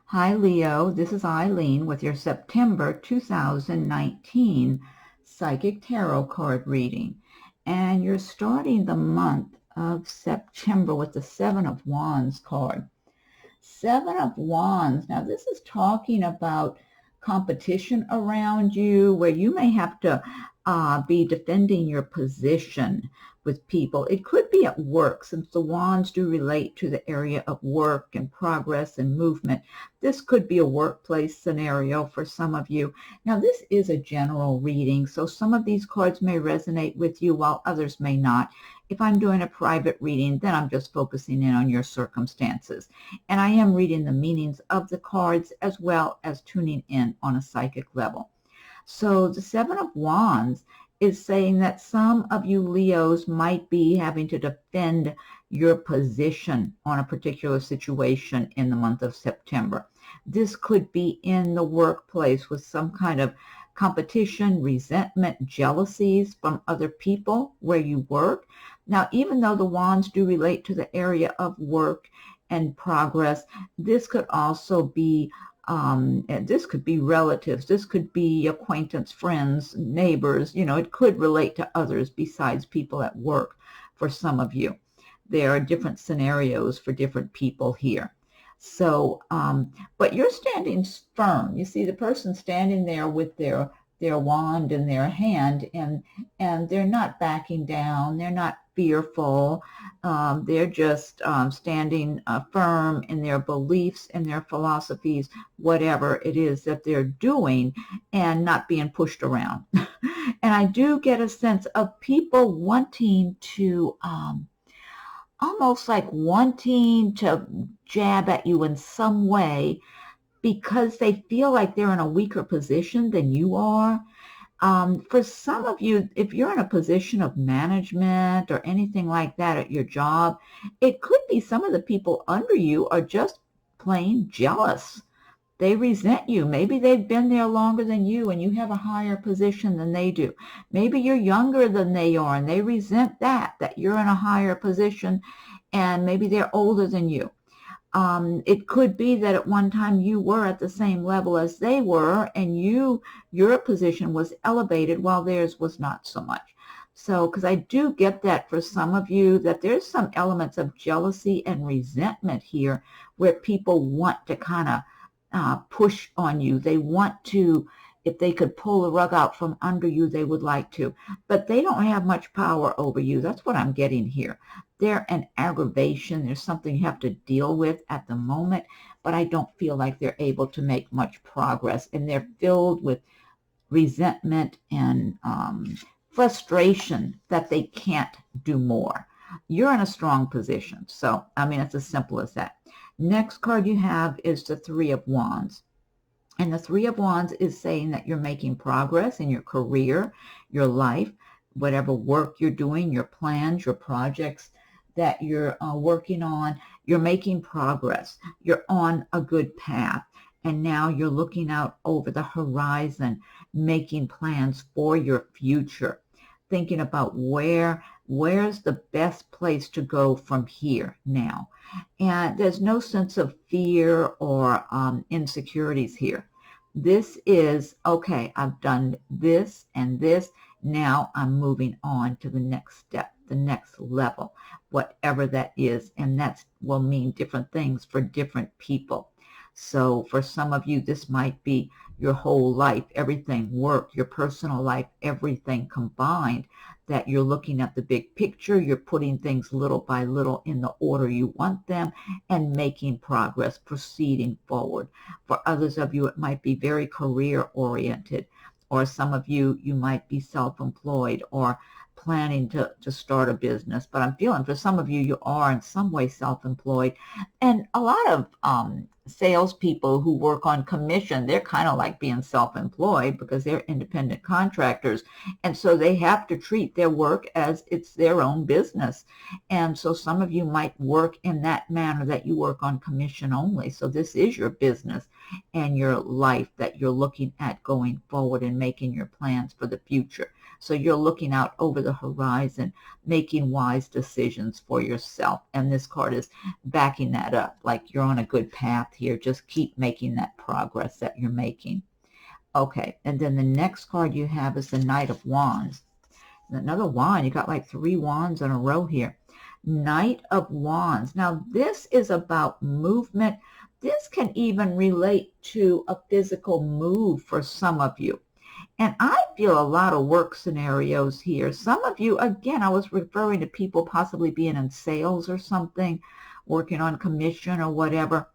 Hi, Leo. This is Eileen with your September 2019 Psychic Tarot card reading. And you're starting the month of September with the Seven of Wands card. Seven of Wands. Now, this is talking about competition around you where you may have to be defending your position with people. It could be at work, since the wands do relate to the area of work and progress and movement. This could be a workplace scenario for some of you. Now, this is a general reading, so some of these cards may resonate with you while others may not. If I'm doing a private reading, then I'm just focusing in on your circumstances. And I am reading the meanings of the cards as well as tuning in on a psychic level. So the Seven of Wands is saying that some of you Leos might be having to defend your position on a particular situation in the month of September. This could be in the workplace with some kind of competition, resentment, jealousies from other people where you work. Now, even though the wands do relate to the area of work and progress, this could also be this could be relatives, this could be acquaintance, friends, neighbors, it could relate to others besides people at work for some of you. There are different scenarios for different people here. So, but you're standing firm. You see the person standing there with their wand in their hand, and they're not backing down. They're not fearful. They're just standing firm in their beliefs and their philosophies, whatever it is that they're doing, and not being pushed around. And I do get a sense of people wanting to, almost like wanting to jab at you in some way, because they feel like they're in a weaker position than you are. For some of you, if you're in a position of management or anything like that at your job, it could be some of the people under you are just plain jealous. They resent you. Maybe they've been there longer than you and you have a higher position than they do. Maybe you're younger than they are and they resent that you're in a higher position, and maybe they're older than you. It could be that at one time you were at the same level as they were, and your position was elevated while theirs was not so much. So, because I do get that for some of you, that there's some elements of jealousy and resentment here where people want to kind of push on you. They want to, if they could pull the rug out from under you, they would like to. But they don't have much power over you. That's what I'm getting here. They're an aggravation. There's something you have to deal with at the moment, but I don't feel like they're able to make much progress. And they're filled with resentment and frustration that they can't do more. You're in a strong position. So, I mean, it's as simple as that. Next card you have is the Three of Wands. And the Three of Wands is saying that you're making progress in your career, your life, whatever work you're doing, your plans, your projects that you're working on. You're making progress. You're on a good path. And now you're looking out over the horizon, making plans for your future, thinking about where's the best place to go from here now. And there's no sense of fear or insecurities here. This is, okay, I've done this and this. Now I'm moving on to the next step, the next level, whatever that is. And that will mean different things for different people. So for some of you, this might be your whole life, everything, work, your personal life, everything combined, that you're looking at the big picture, you're putting things little by little in the order you want them, and making progress, proceeding forward. For others of you, it might be very career-oriented, or some of you, you might be self-employed or planning to start a business. But I'm feeling for some of you, you are in some way self-employed. And a lot of salespeople who work on commission, they're kind of like being self-employed because they're independent contractors. And so they have to treat their work as it's their own business. And so some of you might work in that manner, that you work on commission only. So this is your business and your life that you're looking at going forward and making your plans for the future. So you're looking out over the horizon, making wise decisions for yourself. And this card is backing that up, like you're on a good path here. Just keep making that progress that you're making. Okay, and then the next card you have is the Knight of Wands. Another wand. You got like 3 wands in a row here. Knight of Wands. Now, this is about movement. This can even relate to a physical move for some of you. And I feel a lot of work scenarios here. Some of you, again, I was referring to people possibly being in sales or something, working on commission or whatever.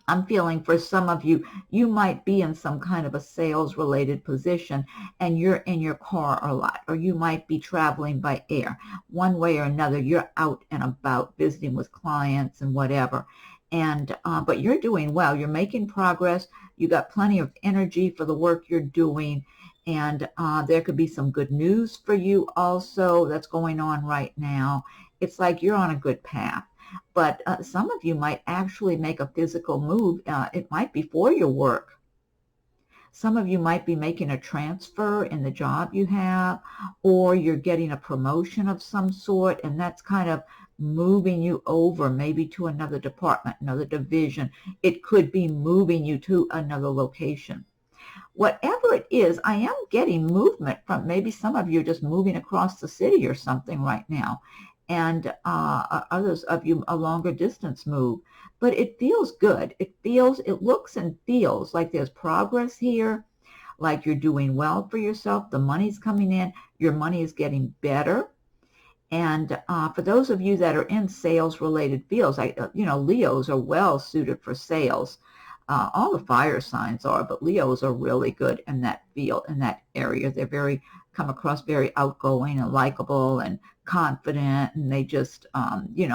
I'm feeling for some of you, you might be in some kind of a sales-related position and you're in your car a lot, or you might be traveling by air. One way or another, you're out and about visiting with clients and whatever. And but you're doing well. You're making progress. You got plenty of energy for the work you're doing. And there could be some good news for you also that's going on right now. It's like you're on a good path. But some of you might actually make a physical move. It might be for your work. Some of you might be making a transfer in the job you have, or you're getting a promotion of some sort, and that's kind of moving you over maybe to another department, another division. It could be moving you to another location. Whatever it is, I am getting movement from maybe some of you just moving across the city or something right now. And others of you a longer distance move. But it feels good. It looks and feels like there's progress here, like you're doing well for yourself. The money's coming in. Your money is getting better. And for those of you that are in sales-related fields, Leos are well suited for sales. All the fire signs are, but Leos are really good in that field, in that area. They're come across very outgoing and likable and confident, and they just,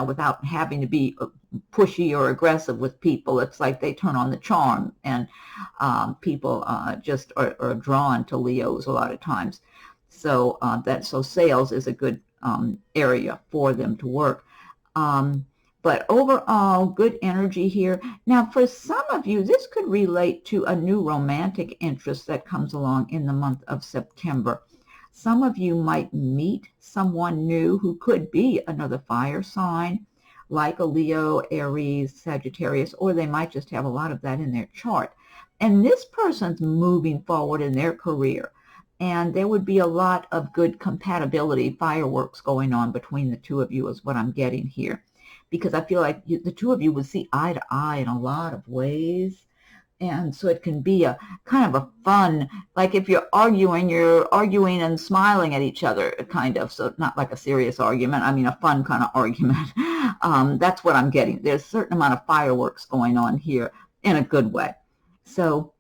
without having to be pushy or aggressive with people, it's like they turn on the charm, and people just are drawn to Leos a lot of times. So so sales is a good area for them to work. But overall, good energy here. Now, for some of you, this could relate to a new romantic interest that comes along in the month of September. Some of you might meet someone new who could be another fire sign, like a Leo, Aries, Sagittarius, or they might just have a lot of that in their chart. And this person's moving forward in their career. And there would be a lot of good compatibility, fireworks going on between the two of you is what I'm getting here. Because I feel like the two of you would see eye to eye in a lot of ways. And so it can be a kind of a fun, like if you're arguing and smiling at each other, kind of. So not like a serious argument. I mean, a fun kind of argument. That's what I'm getting. There's a certain amount of fireworks going on here in a good way. So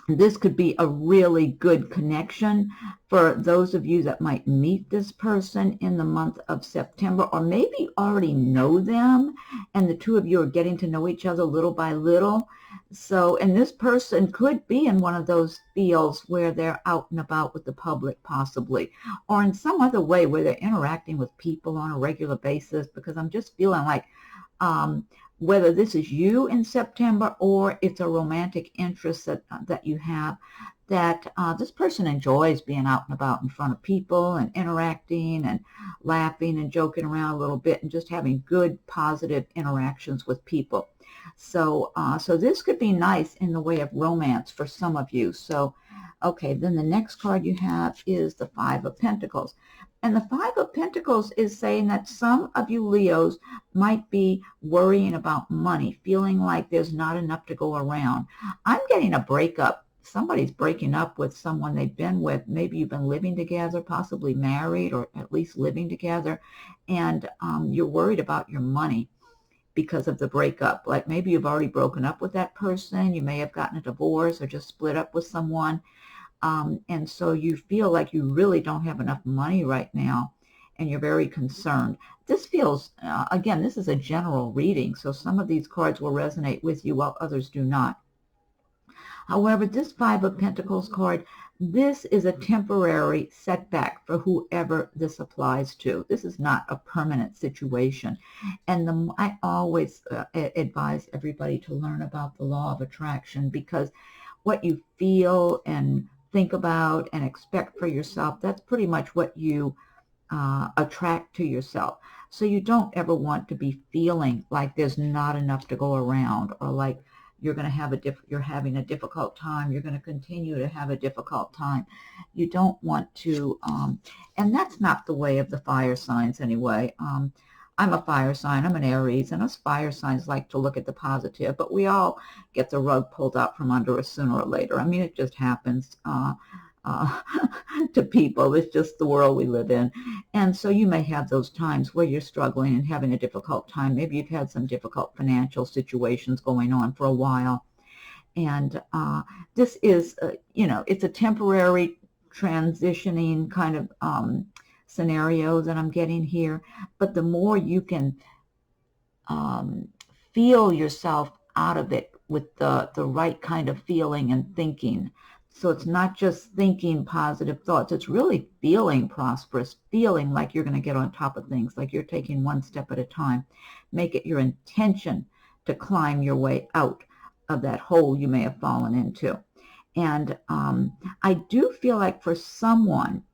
this could be a really good connection for those of you that might meet this person in the month of September, or maybe already know them and the two of you are getting to know each other little by little. So, and this person could be in one of those fields where they're out and about with the public possibly, or in some other way where they're interacting with people on a regular basis, because I'm just feeling like whether this is you in September or it's a romantic interest that you have, that this person enjoys being out and about in front of people and interacting and laughing and joking around a little bit and just having good, positive interactions with people. So, so this could be nice in the way of romance for some of you. So, okay, then the next card you have is the Five of Pentacles. And the Five of Pentacles is saying that some of you Leos might be worrying about money, feeling like there's not enough to go around. I'm getting a breakup. Somebody's breaking up with someone they've been with. Maybe you've been living together, possibly married, or at least living together, and you're worried about your money because of the breakup. Like maybe you've already broken up with that person. You may have gotten a divorce or just split up with someone. And so you feel like you really don't have enough money right now, and you're very concerned. This feels, again, this is a general reading, so some of these cards will resonate with you while others do not. However, this Five of Pentacles card, this is a temporary setback for whoever this applies to. This is not a permanent situation. And I always advise everybody to learn about the law of attraction, because what you feel and think about and expect for yourself, that's pretty much what you attract to yourself. So you don't ever want to be feeling like there's not enough to go around, or like you're going to have you're having a difficult time, you're going to continue to have a difficult time. You don't want to, and that's not the way of the fire signs anyway. I'm a fire sign, I'm an Aries, and us fire signs like to look at the positive, but we all get the rug pulled out from under us sooner or later. I mean, it just happens to people. It's just the world we live in. And so you may have those times where you're struggling and having a difficult time. Maybe you've had some difficult financial situations going on for a while. And this is, it's a temporary transitioning kind of scenario that I'm getting here. But the more you can feel yourself out of it with the right kind of feeling and thinking. So it's not just thinking positive thoughts. It's really feeling prosperous, feeling like you're going to get on top of things, like you're taking one step at a time. Make it your intention to climb your way out of that hole you may have fallen into. And I do feel like for someone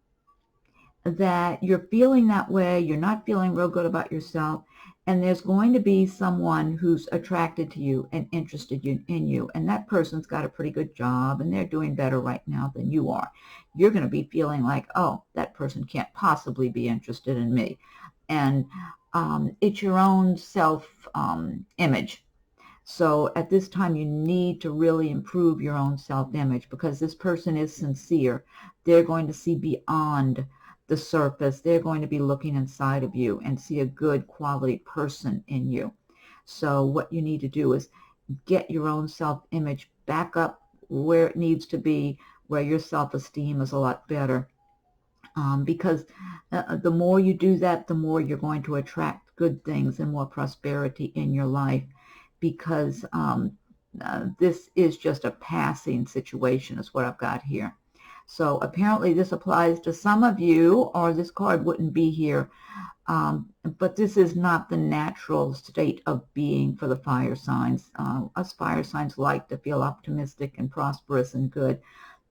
that you're feeling that way, you're not feeling real good about yourself, and there's going to be someone who's attracted to you and interested in you, and that person's got a pretty good job, and they're doing better right now than you are. You're going to be feeling like, oh, that person can't possibly be interested in me. And it's your own self-image. So at this time, you need to really improve your own self-image, because this person is sincere. They're going to see beyond the surface. They're going to be looking inside of you and see a good quality person in you. So what you need to do is get your own self-image back up where it needs to be, where your self-esteem is a lot better. Because the more you do that, the more you're going to attract good things and more prosperity in your life, because this is just a passing situation is what I've got here. So apparently this applies to some of you, or this card wouldn't be here. But this is not the natural state of being for the fire signs. Us fire signs like to feel optimistic and prosperous and good.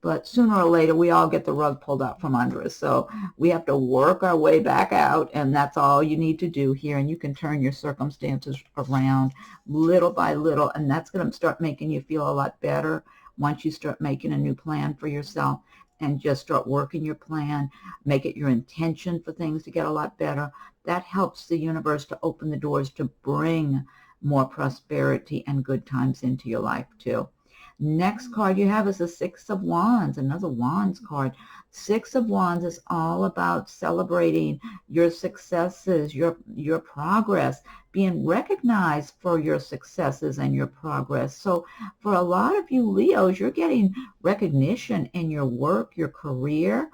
But sooner or later, we all get the rug pulled out from under us. So we have to work our way back out, and that's all you need to do here. And you can turn your circumstances around little by little, and that's going to start making you feel a lot better once you start making a new plan for yourself. And just start working your plan, make it your intention for things to get a lot better. That helps the universe to open the doors to bring more prosperity and good times into your life too. Next card you have is the Six of Wands, another Wands card. Six of Wands is all about celebrating your successes, your progress, being recognized for your successes and your progress. So for a lot of you Leos, you're getting recognition in your work, your career.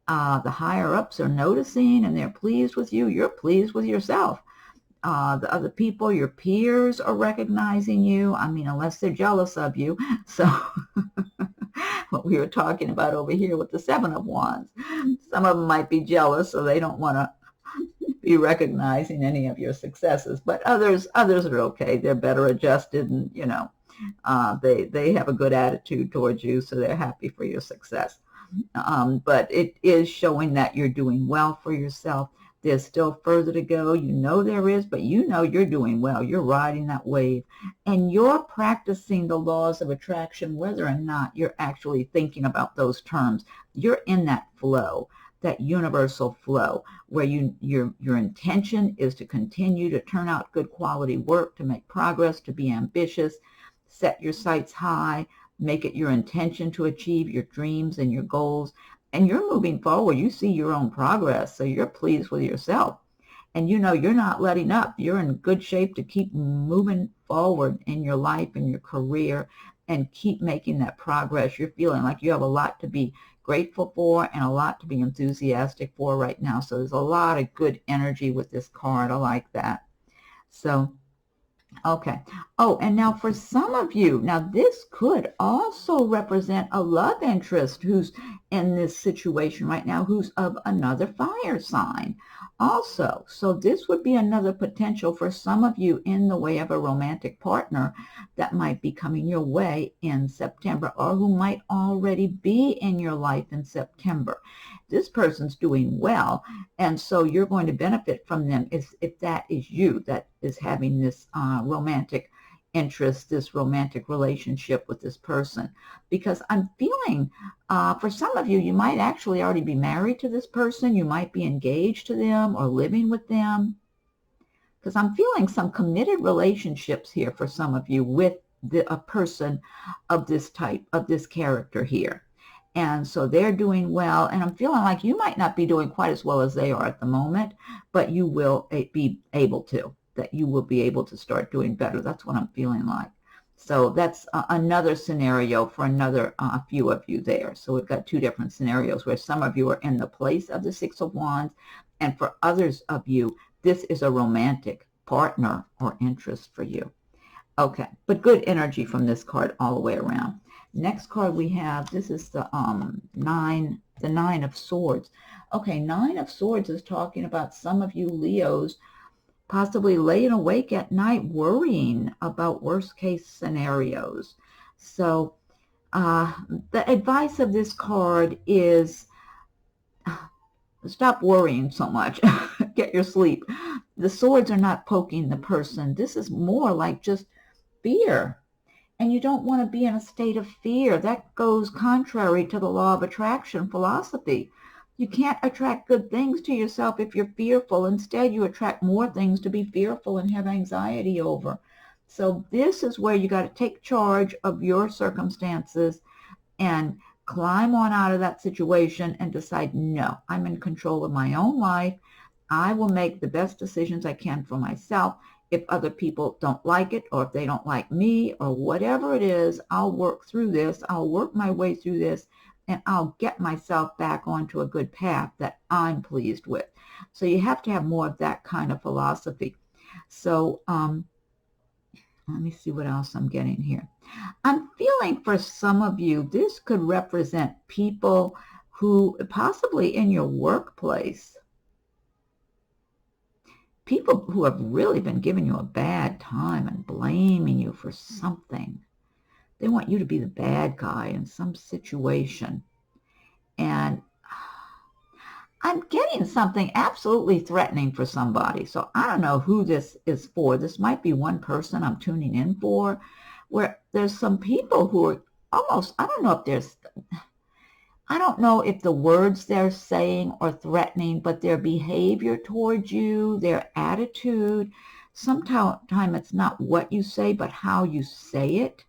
The higher ups are noticing and they're pleased with you. You're pleased with yourself. The other people, your peers, are recognizing you. I mean, unless they're jealous of you. So what we were talking about over here with the Seven of Wands. Some of them might be jealous, so they don't want to be recognizing any of your successes. But others are okay. They're better adjusted, and they have a good attitude towards you, so they're happy for your success. But it is showing that you're doing well for yourself. There's still further to go. You know there is, but you know you're doing well. You're riding that wave. And you're practicing the laws of attraction, whether or not you're actually thinking about those terms. You're in that flow, that universal flow, where your intention is to continue to turn out good quality work, to make progress, to be ambitious, set your sights high, make it your intention to achieve your dreams and your goals. And you're moving forward. You see your own progress, so you're pleased with yourself. And you know you're not letting up. You're in good shape to keep moving forward in your life and your career and keep making that progress. You're feeling like you have a lot to be grateful for and a lot to be enthusiastic for right now. So there's a lot of good energy with this card. I like that. So okay. Oh, and now for some of you, now this could also represent a love interest who's in this situation right now, who's of another fire sign. Also, so this would be another potential for some of you in the way of a romantic partner that might be coming your way in September, or who might already be in your life in September. This person's doing well, and so you're going to benefit from them if that is you that is having this romantic interest, this romantic relationship with this person. Because I'm feeling, for some of you, you might actually already be married to this person. You might be engaged to them or living with them. Because I'm feeling some committed relationships here for some of you with a person of this type, of this character here. And so they're doing well, and I'm feeling like you might not be doing quite as well as they are at the moment, but you will be able to, that you will be able to start doing better. That's what I'm feeling like. So that's another scenario for another few of you there. So we've got two different scenarios where some of you are in the place of the Six of Wands, and for others of you, this is a romantic partner or interest for you. Okay, but good energy from this card all the way around. Next card we have, this is the Nine of Swords. Okay, Nine of Swords is talking about some of you Leos possibly laying awake at night worrying about worst case scenarios. So the advice of this card is stop worrying so much. Get your sleep. The swords are not poking the person. This is more like just fear. And you don't want to be in a state of fear. That goes contrary to the law of attraction philosophy. You can't attract good things to yourself if you're fearful. Instead, you attract more things to be fearful and have anxiety over. So this is where you got to take charge of your circumstances and climb on out of that situation and decide, no, I'm in control of my own life. I will make the best decisions I can for myself. If other people don't like it, or if they don't like me, or whatever it is, I'll work through this. I'll work my way through this, and I'll get myself back onto a good path that I'm pleased with. So you have to have more of that kind of philosophy. So let me see what else I'm getting here. I'm feeling for some of you, this could represent people who possibly in your workplace, people who have really been giving you a bad time and blaming you for something. They want you to be the bad guy in some situation. And I'm getting something absolutely threatening for somebody. So I don't know who this is for. This might be one person I'm tuning in for, where there's some people who are almost, I don't know if the words they're saying are threatening, but their behavior towards you, their attitude, sometimes it's not what you say, but how you say it.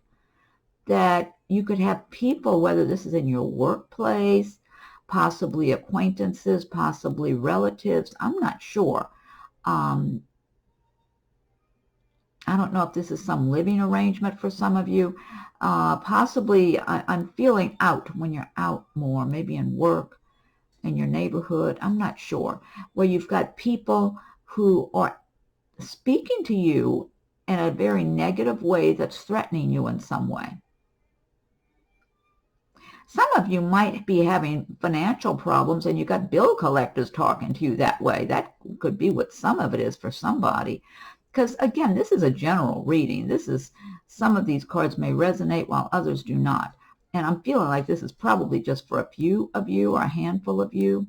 That you could have people, whether this is in your workplace, possibly acquaintances, possibly relatives, I'm not sure. I don't know if this is some living arrangement for some of you. Possibly, I'm feeling out when you're out more, maybe in work, in your neighborhood, I'm not sure, where you've got people who are speaking to you in a very negative way that's threatening you in some way. Some of you might be having financial problems and you got bill collectors talking to you that way. That could be what some of it is for somebody. Because again, this is a general reading. Some of these cards may resonate while others do not. And I'm feeling like this is probably just for a few of you or a handful of you.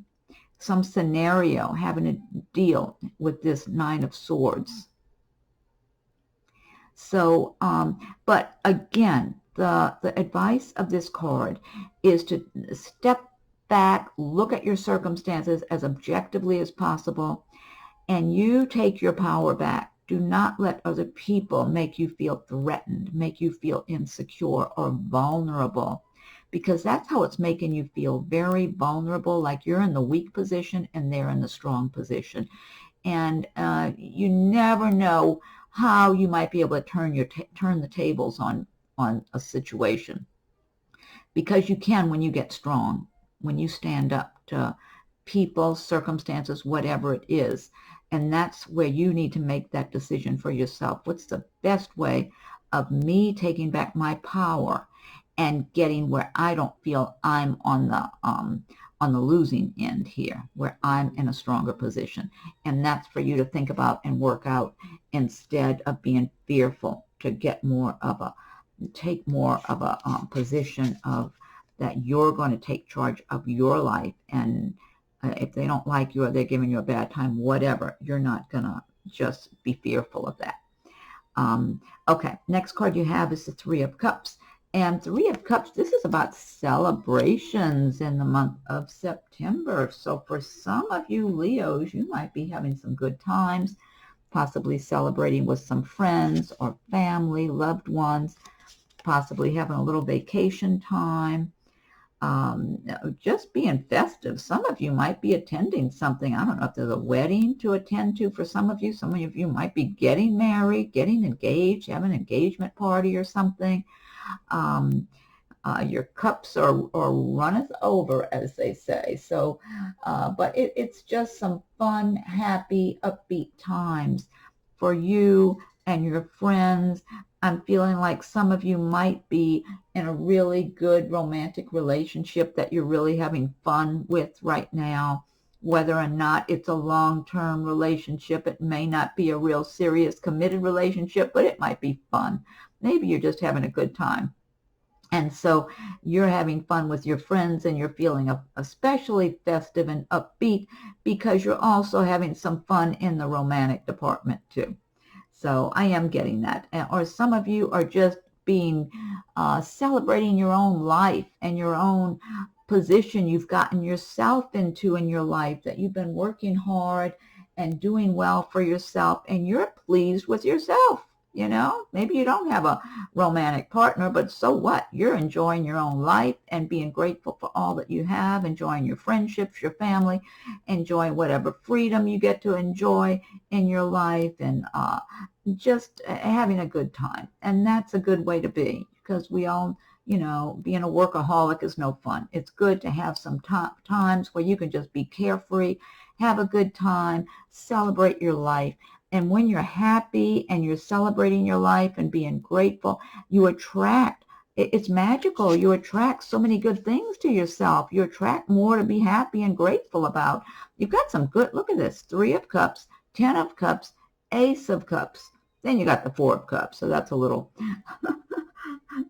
Some scenario having to deal with this Nine of Swords. So, but again, the advice of this card is to step back, look at your circumstances as objectively as possible, and you take your power back. Do not let other people make you feel threatened, make you feel insecure or vulnerable, because that's how it's making you feel, very vulnerable, like you're in the weak position and they're in the strong position. And you never know how you might be able to turn the tables on a situation, because you can when you get strong, when you stand up to people, circumstances, whatever it is. And that's where you need to make that decision for yourself. What's the best way of me taking back my power and getting where I don't feel I'm on on the losing end here, where I'm in a stronger position. And that's for you to think about and work out instead of being fearful, to get more of a, take more of a position of that you're going to take charge of your life. And if they don't like you or they're giving you a bad time, whatever, you're not going to just be fearful of that. Okay, next card you have is the Three of Cups. And Three of Cups, this is about celebrations in the month of September. So for some of you Leos, you might be having some good times, possibly celebrating with some friends or family, loved ones, possibly having a little vacation time, just being festive. Some of you might be attending something. I don't know if there's a wedding to attend to for some of you. Some of you might be getting married, getting engaged, having an engagement party or something. Your cups are runneth over, as they say. So, but it's just some fun, happy, upbeat times for you and your friends. I'm feeling like some of you might be in a really good romantic relationship that you're really having fun with right now. Whether or not it's a long-term relationship, it may not be a real serious committed relationship, but it might be fun. Maybe you're just having a good time. And so you're having fun with your friends and you're feeling especially festive and upbeat because you're also having some fun in the romantic department too. So I am getting that. Or some of you are just being celebrating your own life and your own position you've gotten yourself into in your life, that you've been working hard and doing well for yourself, and you're pleased with yourself. You know, maybe you don't have a romantic partner, but so what? You're enjoying your own life and being grateful for all that you have, enjoying your friendships, your family, enjoying whatever freedom you get to enjoy in your life, and just having a good time. And that's a good way to be, because we all, you know, being a workaholic is no fun. It's good to have some times where you can just be carefree, have a good time, celebrate your life. And when you're happy and you're celebrating your life and being grateful, you attract, it's magical. You attract so many good things to yourself. You attract more to be happy and grateful about. You've got some good, look at this, Three of Cups, 10 of Cups, Ace of Cups. Then you got the Four of Cups. So that's a little,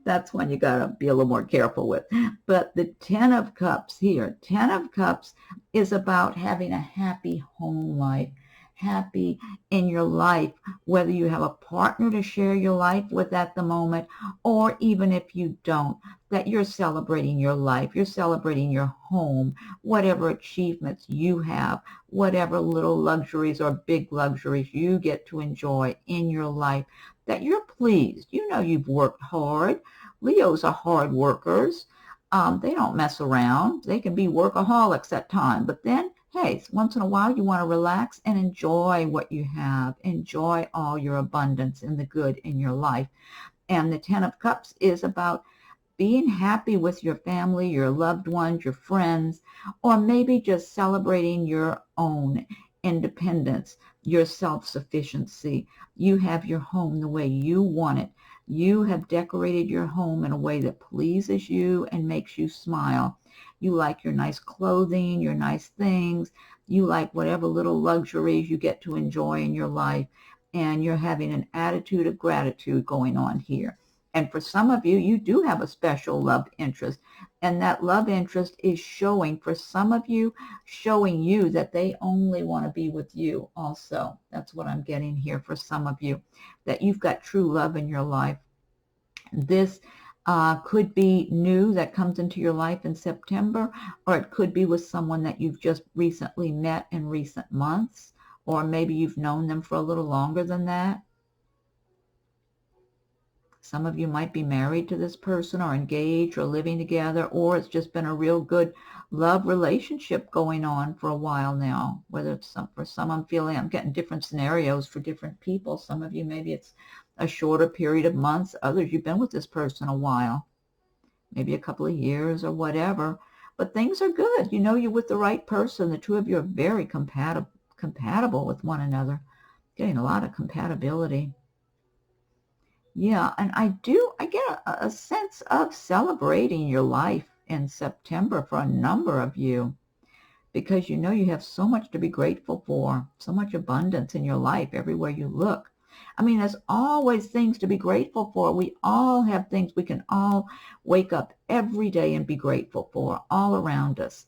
that's one you got to be a little more careful with. But the 10 of Cups here, 10 of Cups is about having a happy home life. Happy in your life, whether you have a partner to share your life with at the moment, or even if you don't, that you're celebrating your life, you're celebrating your home, whatever achievements you have, whatever little luxuries or big luxuries you get to enjoy in your life, that you're pleased. You know you've worked hard. Leos are hard workers. They don't mess around. They can be workaholics at times, but then hey, once in a while you want to relax and enjoy what you have. Enjoy all your abundance and the good in your life. And the 10 of Cups is about being happy with your family, your loved ones, your friends, or maybe just celebrating your own independence, your self-sufficiency. You have your home the way you want it. You have decorated your home in a way that pleases you and makes you smile. You like your nice clothing, your nice things. You like whatever little luxuries you get to enjoy in your life. And you're having an attitude of gratitude going on here. And for some of you, you do have a special love interest. And that love interest is showing, for some of you, showing you that they only want to be with you also. That's what I'm getting here for some of you, that you've got true love in your life. This could be new that comes into your life in September, or it could be with someone that you've just recently met in recent months, or maybe you've known them for a little longer than that. Some of you might be married to this person or engaged or living together, or it's just been a real good love relationship going on for a while now. Whether it's for some, I'm getting different scenarios for different people. Some of you, maybe it's a shorter period of months. Others, you've been with this person a while, maybe a couple of years or whatever. But things are good. You know you're with the right person. The two of you are very compatible with one another. Getting a lot of compatibility. Yeah, and I get a sense of celebrating your life in September for a number of you. because you know you have so much to be grateful for, so much abundance in your life everywhere you look. I mean, there's always things to be grateful for. We all have things we can all wake up every day and be grateful for all around us.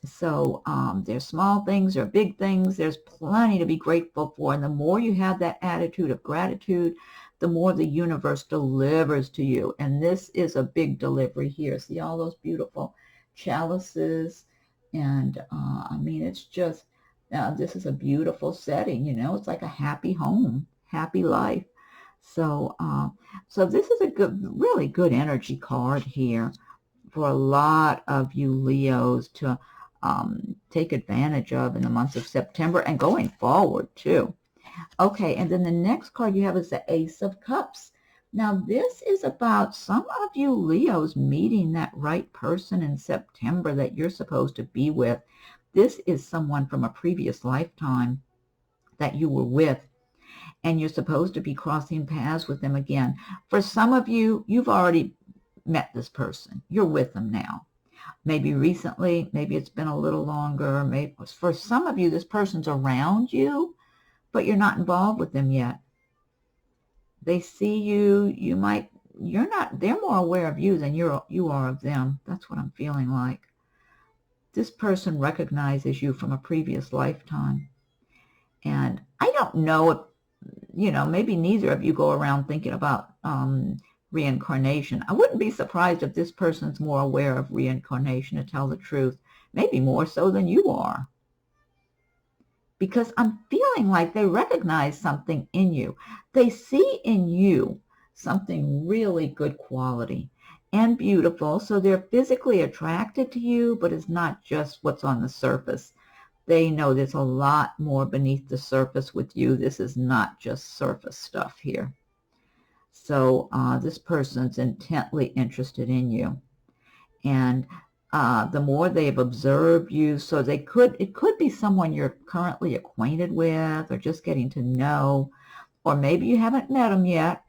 So there's small things or big things. There's plenty to be grateful for. And the more you have that attitude of gratitude, the more the universe delivers to you. And this is a big delivery here. See all those beautiful chalices? And I mean, it's just, this is a beautiful setting, you know, it's like a happy home, happy life. So, so this is a good, really good energy card here for a lot of you Leos to take advantage of in the months of September and going forward too. Okay, and then the next card you have is the Ace of Cups. Now, this is about some of you Leos meeting that right person in September that you're supposed to be with. This is someone from a previous lifetime that you were with, and you're supposed to be crossing paths with them again. For some of you, you've already met this person. You're with them now. Maybe recently, maybe it's been a little longer. Maybe for some of you, this person's around you, but you're not involved with them yet. They see you, you're not, they're more aware of you than you are of them. That's what I'm feeling like. This person recognizes you from a previous lifetime. And I don't know if, you know, maybe neither of you go around thinking about reincarnation. I wouldn't be surprised if this person's more aware of reincarnation, to tell the truth. Maybe more so than you are. Because I'm feeling like they recognize something in you. They see in you something really good quality and beautiful. So they're physically attracted to you, but it's not just what's on the surface. They know there's a lot more beneath the surface with you. This is not just surface stuff here. So this person's intently interested in you. And the more they've observed you, so it could be someone you're currently acquainted with or just getting to know, or maybe you haven't met them yet.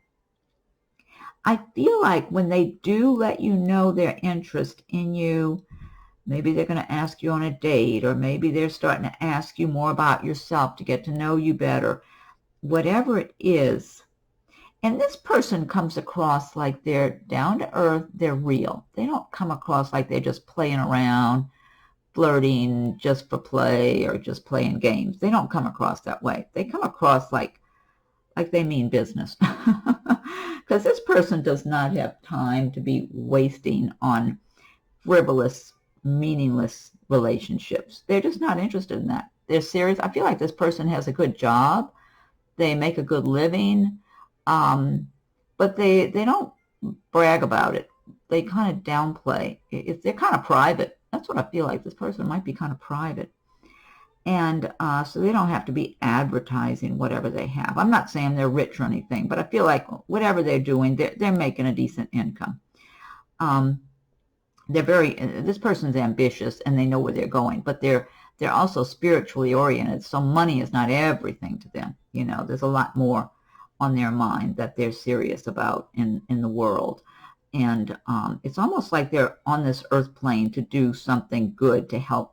I feel like when they do let you know their interest in you, maybe they're going to ask you on a date, or maybe they're starting to ask you more about yourself to get to know you better. Whatever it is. And this person comes across like they're down to earth, they're real. They don't come across like they're just playing around, flirting just for play or just playing games. They don't come across that way. They come across like they mean business. Because this person does not have time to be wasting on frivolous, meaningless relationships. They're just not interested in that. They're serious. I feel like this person has a good job. They make a good living. But they don't brag about it. They kind of downplay. They're kind of private. That's what I feel like. This person might be kind of private. And so they don't have to be advertising whatever they have. I'm not saying they're rich or anything, but I feel like whatever they're doing, they're making a decent income. This person's ambitious and they know where they're going, but they're also spiritually oriented. So money is not everything to them. You know, there's a lot more on their mind that they're serious about in the world. And it's almost like they're on this earth plane to do something good to help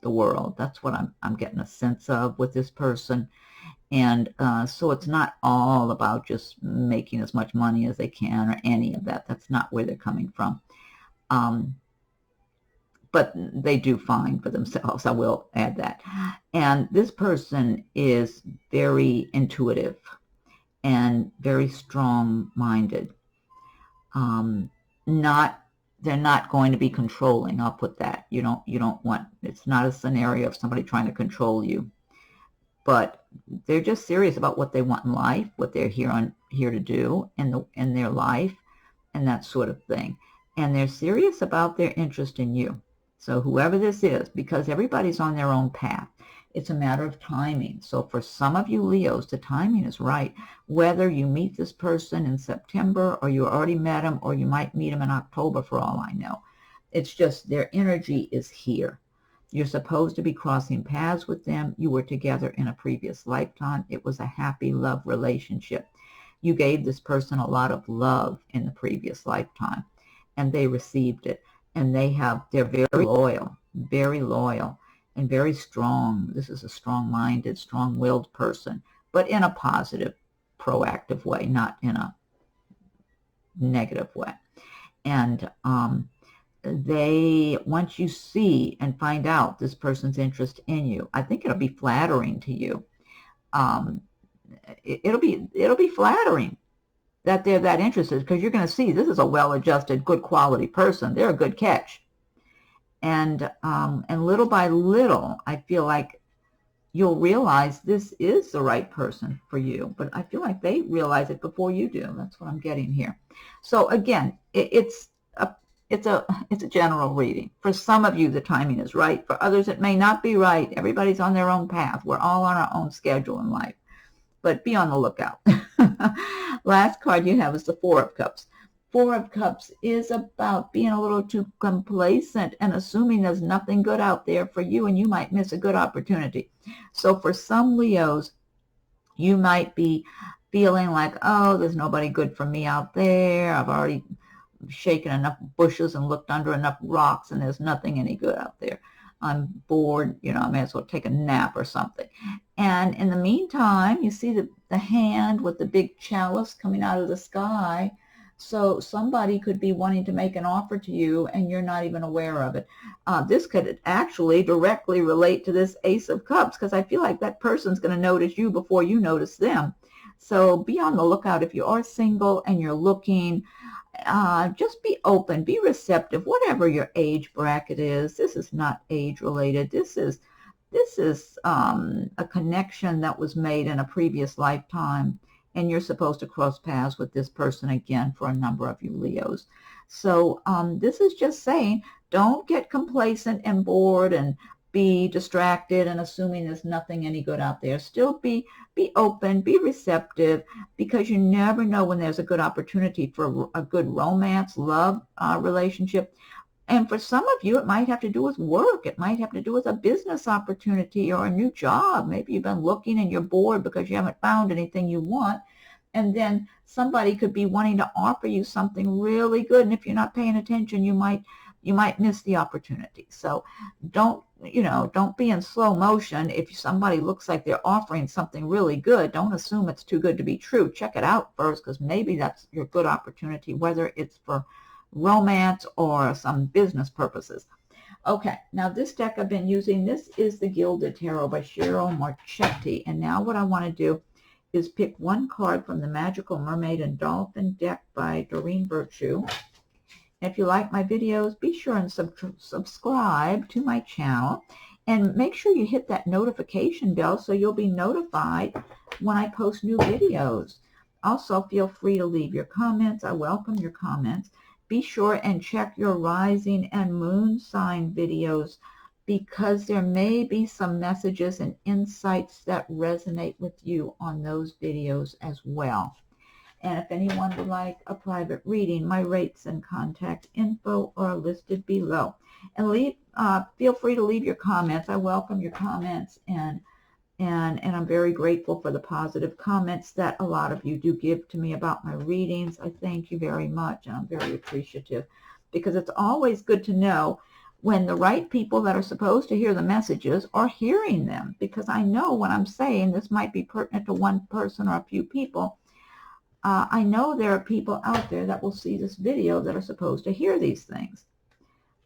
the world. That's what I'm getting a sense of with this person. And so it's not all about just making as much money as they can or any of that. That's not where they're coming from. But they do fine for themselves. I will add that. And this person is very intuitive and very strong-minded. They're not going to be controlling. I'll put that. You don't want. It's not a scenario of somebody trying to control you. But they're just serious about what they want in life, what they're here to do in their life, and that sort of thing. And they're serious about their interest in you. So whoever this is, because everybody's on their own path. It's a matter of timing. So for some of you Leos, the timing is right. Whether you meet this person in September or you already met him or you might meet him in October for all I know. It's just their energy is here. You're supposed to be crossing paths with them. You were together in a previous lifetime. It was a happy love relationship. You gave this person a lot of love in the previous lifetime and they received it. And they're very loyal, very loyal. and very strong. This is a strong-minded, strong-willed person, but in a positive, proactive way, not in a negative way. And once you see and find out this person's interest in you, I think it'll be flattering to you. It'll be flattering that they're that interested, because you're going to see this is a well-adjusted, good quality person. They're a good catch. And little by little, I feel like you'll realize this is the right person for you. But I feel like they realize it before you do. That's what I'm getting here. So again, it's a general reading. For some of you, the timing is right. For others, it may not be right. Everybody's on their own path. We're all on our own schedule in life. But be on the lookout. Last card you have is the Four of Cups. Four of Cups is about being a little too complacent and assuming there's nothing good out there for you, and you might miss a good opportunity. So for some Leos, you might be feeling like, oh, there's nobody good for me out there. I've already shaken enough bushes and looked under enough rocks, and there's nothing any good out there. I'm bored, I may as well take a nap or something. And in the meantime, you see the hand with the big chalice coming out of the sky. So somebody could be wanting to make an offer to you, and you're not even aware of it. This could actually directly relate to this Ace of Cups, because I feel like that person's going to notice you before you notice them. So be on the lookout if you are single and you're looking. Just be open, be receptive, whatever your age bracket is. This is not age related. This is a connection that was made in a previous lifetime, and you're supposed to cross paths with this person again for a number of you Leos. So this is just saying, don't get complacent and bored and be distracted and assuming there's nothing any good out there. Still be open, be receptive, because you never know when there's a good opportunity for a good romance, love relationship. And for some of you, it might have to do with work. It might have to do with a business opportunity or a new job. Maybe you've been looking and you're bored because you haven't found anything you want. And then somebody could be wanting to offer you something really good. And if you're not paying attention, you might miss the opportunity. So don't be in slow motion. If somebody looks like they're offering something really good, don't assume it's too good to be true. Check it out first, because maybe that's your good opportunity, whether it's for romance or some business purposes. Okay, now this deck I've been using, this is the Gilded Tarot by Ciro Marchetti. And now what I want to do is pick one card from the Magical Mermaid and Dolphin deck by Doreen Virtue. If you like my videos, be sure and subscribe to my channel, and make sure you hit that notification bell so you'll be notified when I post new videos. Also, feel free to leave your comments. I welcome your comments. Be sure and check your rising and moon sign videos, because there may be some messages and insights that resonate with you on those videos as well. And if anyone would like a private reading, my rates and contact info are listed below. And feel free to leave your comments. I welcome your comments, and I'm very grateful for the positive comments that a lot of you do give to me about my readings. I thank you very much, and I'm very appreciative, because it's always good to know when the right people that are supposed to hear the messages are hearing them, because I know when I'm saying this might be pertinent to one person or a few people, I know there are people out there that will see this video that are supposed to hear these things.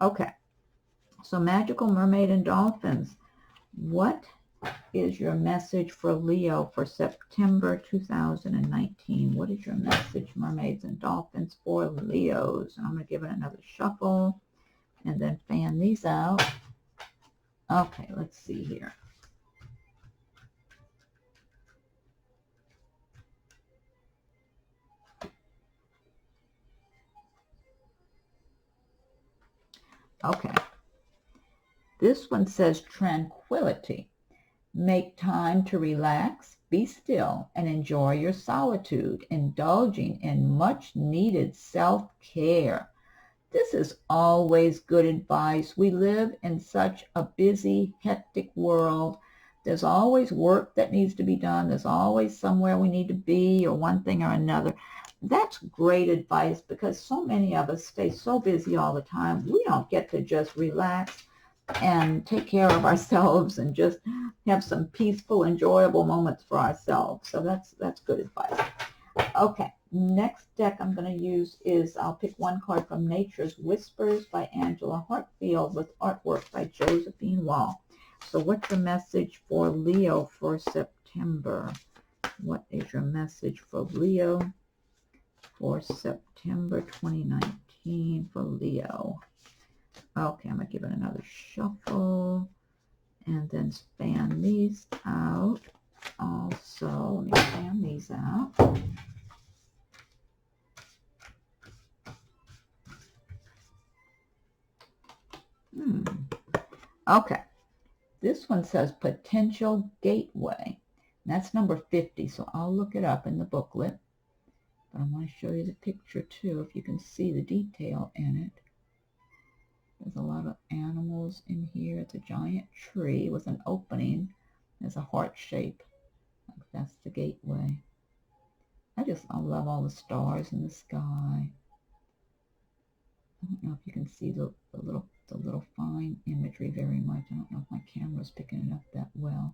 Okay, so Magical Mermaid and Dolphins, what is your message for Leo for September 2019? What is your message, Mermaids and Dolphins, for Leos? And I'm going to give it another shuffle and then fan these out. Okay, let's see here. Okay, this one says tranquility. Make time to relax, be still, and enjoy your solitude, indulging in much needed self-care. This is always good advice. We live in such a busy, hectic world. There's always work that needs to be done. There's always somewhere we need to be, or one thing or another. That's great advice, because so many of us stay so busy all the time. We don't get to just relax. and take care of ourselves and just have some peaceful, enjoyable moments for ourselves. So that's good advice. Okay, next deck I'm going to use is, I'll pick one card from Nature's Whispers by Angela Hartfield with artwork by Josephine Wall. So what's your message for Leo for September? What is your message for Leo for September 2019 for Leo? Okay, I'm going to give it another shuffle and then span these out. Also, let me span these out. Okay, this one says Potential Gateway. That's number 50, so I'll look it up in the booklet. But I want to show you the picture too, if you can see the detail in it. There's a lot of animals in here. It's a giant tree with an opening. There's a heart shape. Like that's the gateway. I love all the stars in the sky. I don't know if you can see the little fine imagery very much. I don't know if my camera's picking it up that well.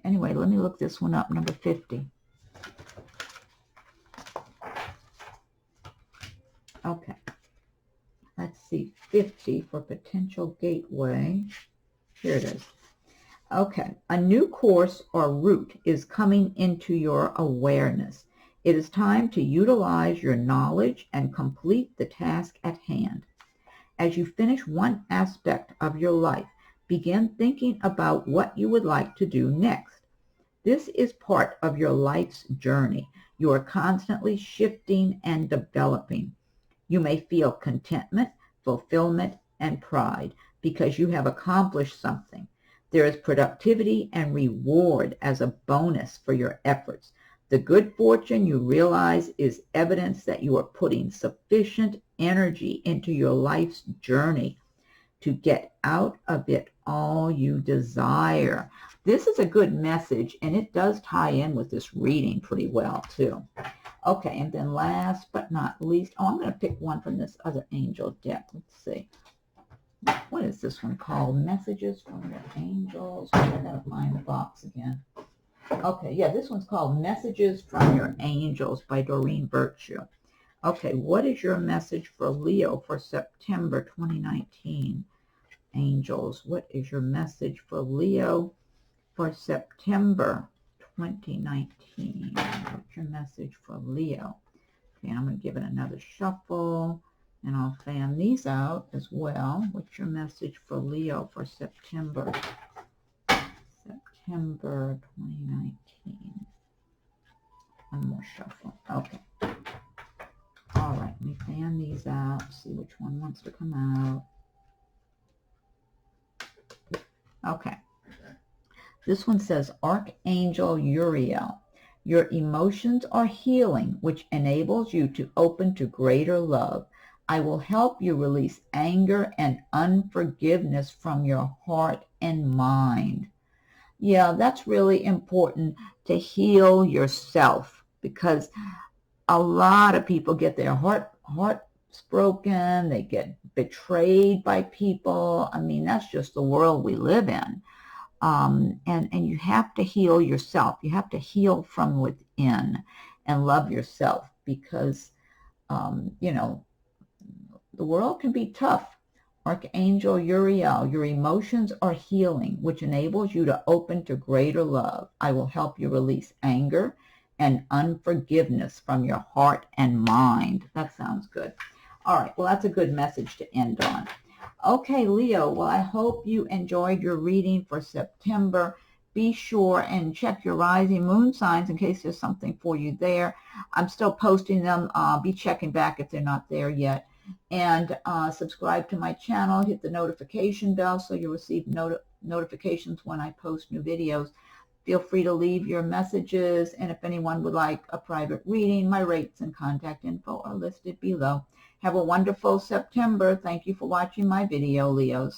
Anyway, let me look this one up, number 50. Okay. Let's see, 50 for Potential Gateway. Here it is. Okay, a new course or route is coming into your awareness. It is time to utilize your knowledge and complete the task at hand. As you finish one aspect of your life, begin thinking about what you would like to do next. This is part of your life's journey. You are constantly shifting and developing. You may feel contentment, fulfillment, and pride because you have accomplished something. There is productivity and reward as a bonus for your efforts. The good fortune you realize is evidence that you are putting sufficient energy into your life's journey to get out of it all you desire. This is a good message, and it does tie in with this reading pretty well, too. Okay, and then last but not least, I'm going to pick one from this other angel deck. Let's see. What is this one called? Messages from your angels. I got to find the box again. Okay, yeah, this one's called Messages from Your Angels by Doreen Virtue. Okay, what is your message for Leo for September 2019? Angels, what is your message for Leo for September 2019? What's your message for Leo? Okay, I'm going to give it another shuffle, and I'll fan these out as well. What's your message for Leo for September 2019? One more shuffle. Okay. All right, let me fan these out, see which one wants to come out. Okay. This one says, Archangel Uriel. Your emotions are healing, which enables you to open to greater love. I will help you release anger and unforgiveness from your heart and mind. Yeah, that's really important to heal yourself, because a lot of people get their hearts broken. They get betrayed by people. I mean, that's just the world we live in. And you have to heal yourself. You have to heal from within and love yourself, because, you know, the world can be tough. Archangel Uriel, your emotions are healing, which enables you to open to greater love. I will help you release anger and unforgiveness from your heart and mind. That sounds good. All right, well, that's a good message to end on. Okay, Leo, well, I hope you enjoyed your reading for September. Be sure and check your rising moon signs in case there's something for you there. I'm still posting them. Be checking back if they're not there yet. And subscribe to my channel. Hit the notification bell so you'll receive notifications when I post new videos. Feel free to leave your messages. And if anyone would like a private reading, my rates and contact info are listed below. Have a wonderful September. Thank you for watching my video, Leos.